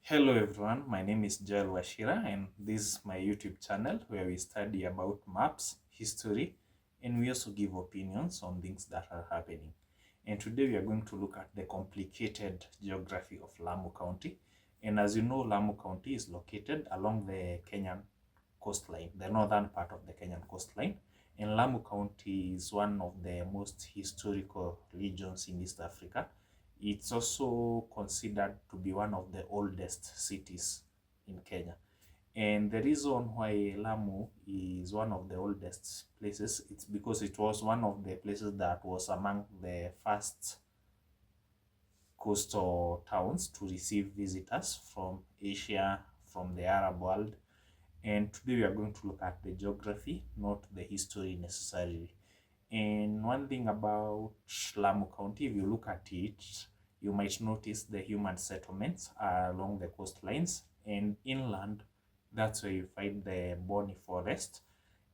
Hello everyone, my name is Joel Washira and this is my YouTube channel where we study about maps, history, and we also give opinions on things that are happening. And today we are going to look at the complicated geography of Lamu County. And as you know, Lamu County is located along the Kenyan coastline, the northern part of the Kenyan coastline. And Lamu County is one of the most historical regions in East Africa. It's also considered to be one of the oldest cities in Kenya. And the reason why Lamu is one of the oldest places, it's because it was one of the places that was among the first coastal towns to receive visitors from Asia, from the Arab world. And today we are going to look at the geography, not the history necessarily. And one thing about Lamu County, if you look at it, you might notice the human settlements are along the coastlines, and inland, that's where you find the Boni forest.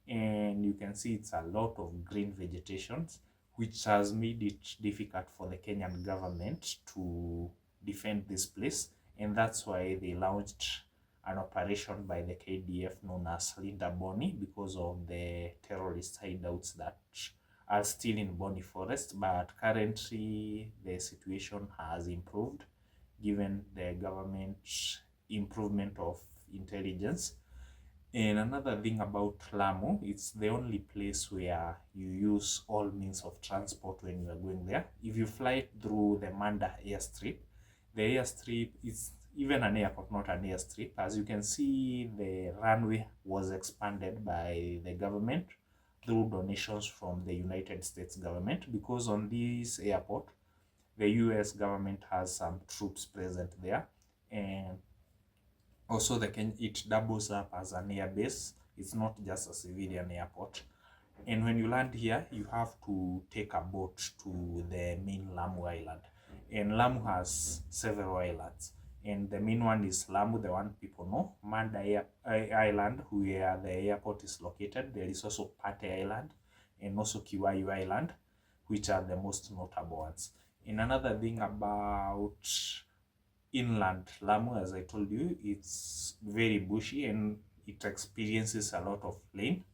And you can see it's a lot of green vegetation, which has made it difficult for the Kenyan government to defend this place. And that's why they launched an operation by the KDF known as Linda Boni, because of the terrorist hideouts that are still in Boni Forest. But currently the situation has improved given the government's improvement of intelligence. And another thing about Lamu, it's the only place where you use all means of transport when you are going there. If you fly through the Manda airstrip, the airstrip is even an airport, not an airstrip. As you can see, the runway was expanded by the government through donations from the United States government, because on this airport, the US government has some troops present there. And also it doubles up as an air base. It's not just a civilian airport. And when you land here, you have to take a boat to the main Lamu Island. And Lamu has several islands. And the main one is Lamu, the one people know. Manda Island, where the airport is located. There is also Pate Island and also Kiwayu Island, which are the most notable ones. And another thing about inland Lamu, as I told you, it's very bushy and it experiences a lot of rain.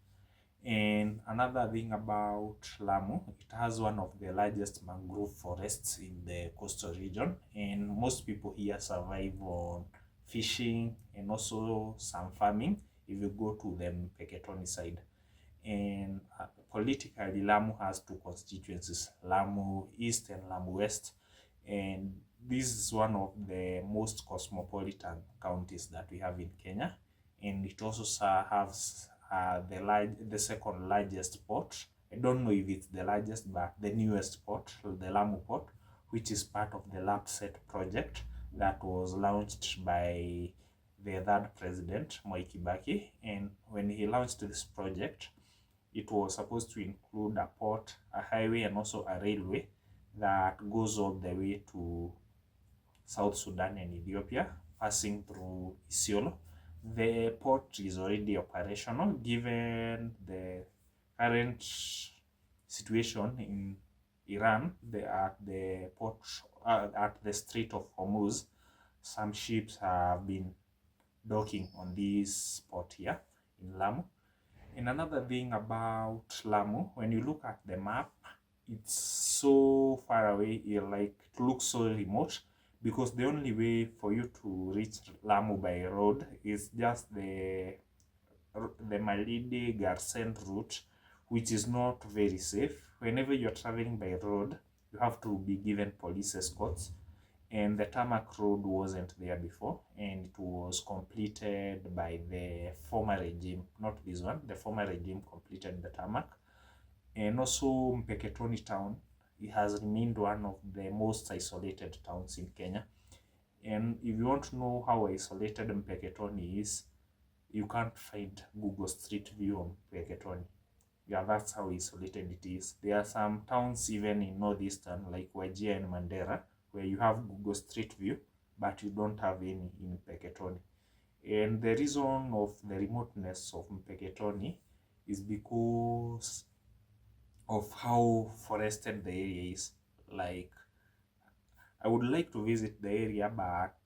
And another thing about Lamu, it has one of the largest mangrove forests in the coastal region, and most people here survive on fishing and also some farming if you go to the Mpeketoni side. And politically, Lamu has two constituencies, Lamu East and Lamu West. And this is one of the most cosmopolitan counties that we have in Kenya. And it also has the second largest port. I don't know if it's the largest, but the newest port, the Lamu port, which is part of the LAPSET project that was launched by the third president, Moi Kibaki. And when he launched this project, it was supposed to include a port, a highway, and also a railway that goes all the way to South Sudan and Ethiopia, passing through Isiolo. The port is already operational given the current situation in Iran. At the port, at the Strait of Hormuz, some ships have been docking on this port here in Lamu. And another thing about Lamu, when you look at the map, it's so far away, it looks so remote, because the only way for you to reach Lamu by road is just the Malindi Garsen route, which is not very safe. Whenever you're traveling by road, you have to be given police escorts, and the tarmac road wasn't there before, and it was completed by the former regime, not this one. The former regime completed the tarmac. And also Mpeketoni town, it has remained one of the most isolated towns in Kenya. And if you want to know how isolated Mpeketoni is, you can't find Google Street View on Mpeketoni. Yeah, that's how isolated it is. There are some towns even in northeastern, like Wajir and Mandera, where you have Google Street View, but you don't have any in Mpeketoni. And the reason of the remoteness of Mpeketoni is because of how forested the area is. Like, I would like to visit the area, but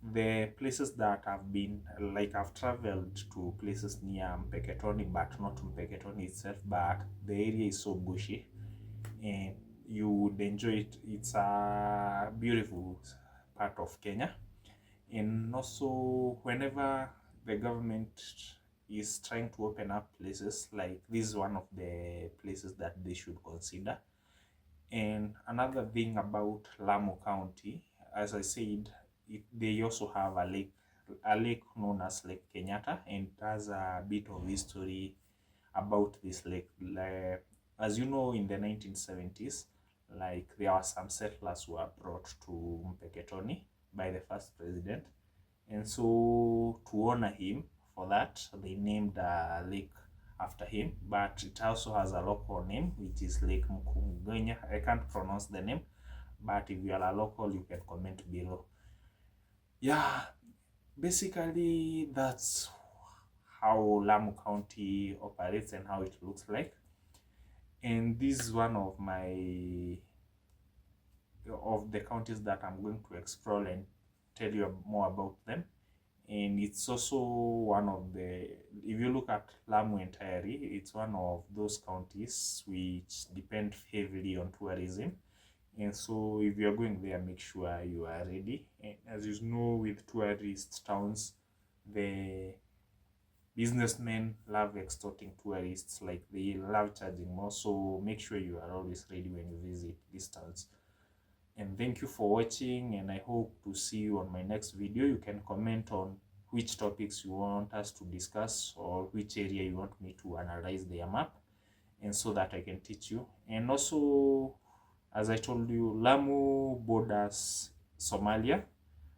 the places that I've been, like I've traveled to places near Mpeketoni, but not Mpeketoni itself, but the area is so bushy and you would enjoy it. It's a beautiful part of Kenya. And also, whenever the government is trying to open up places, like this is one of the places that they should consider. And another thing about Lamu County, as I said, they also have a lake known as Lake Kenyatta, and it has a bit of history about this lake. As you know, in the 1970s, like there were some settlers who were brought to Mpeketoni by the first president, and so to honor him for that, they named a lake after him. But it also has a local name, which is Lake Mukungenya. I can't pronounce the name, but if you are a local, you can comment below. Yeah, basically that's how Lamu County operates and how it looks like. And this is one of the counties that I'm going to explore and tell you more about them. And it's also one of the, if you look at Lamu entirely, it's one of those counties which depend heavily on tourism. And so if you're going there, make sure you are ready. And as you know, with tourist towns, the businessmen love extorting tourists, like they love charging more. So make sure you are always ready when you visit these towns. And thank you for watching, and I hope to see you on my next video. You can comment on which topics you want us to discuss or which area you want me to analyze their map, and so that I can teach you. And also, as I told you, Lamu borders Somalia.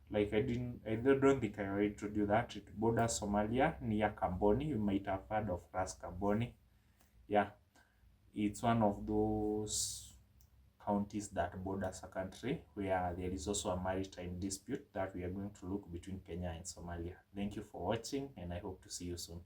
Like I don't think I already told you that. It borders Somalia near Kamboni. You might have heard of Ras Kamboni. Yeah, it's one of those counties that borders a country where there is also a maritime dispute that we are going to look between Kenya and Somalia. Thank you for watching, and I hope to see you soon.